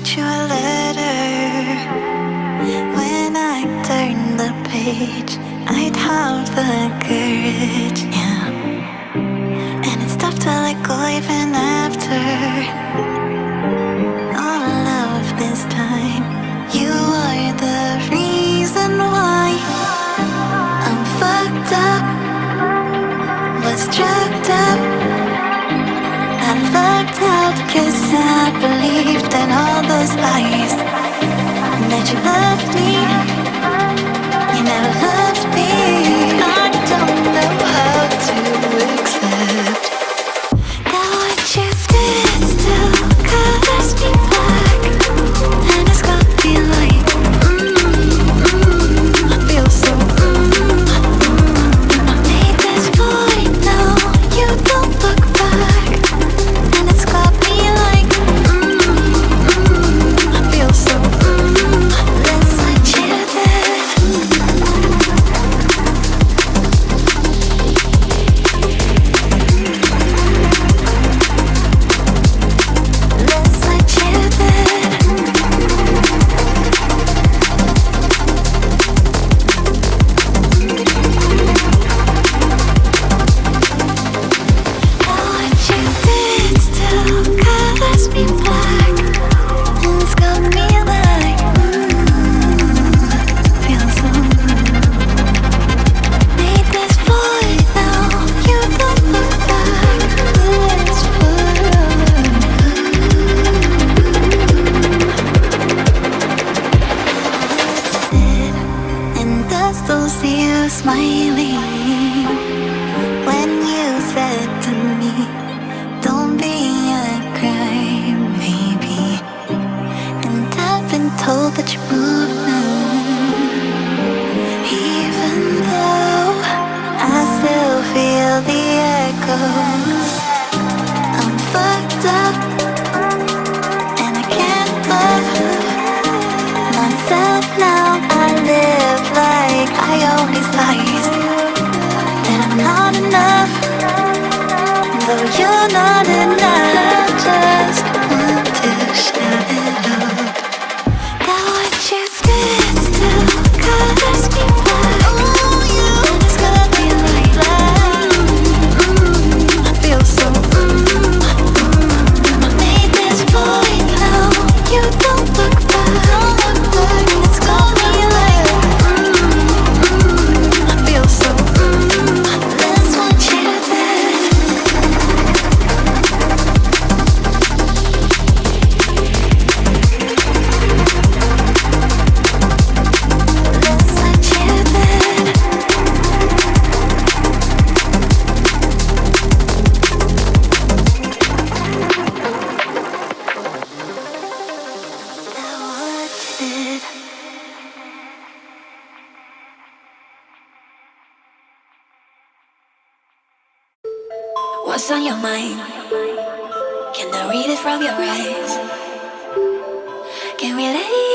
write you a letter. When I turn the page, I'd have the courage, yeah. And it's tough to let go even after all of this time. You are the reason why I'm fucked up, was drugged up. I lucked out 'cause I believed in all those lies. That you loved me, you never loved me. I don't know how to accept that what you did still colors me black. And it's got me like, I feel so, I made this void, now you don't look back. And it's got me like, I feel so, that's what you did. That's what you did. What you did still colors me black. And it's got me like, feel so, made this void, now you don't look back. It's and I still see you smiling when you said to me, don't be a crybaby. And I've been told that you moved now, even though I still feel the echoes. I'm fucked up and I can't love myself now. I live like I own these lies, that I'm not enough, though you're not enough. Just want to shout it out, that what you did still colors me black. And it's got me like, I feel so, I made this void, now you don't look back. And it's got me like, I feel so, that's what you did. That's what you did. That what you did. What's on your mind? Can I read it from your eyes? Can relate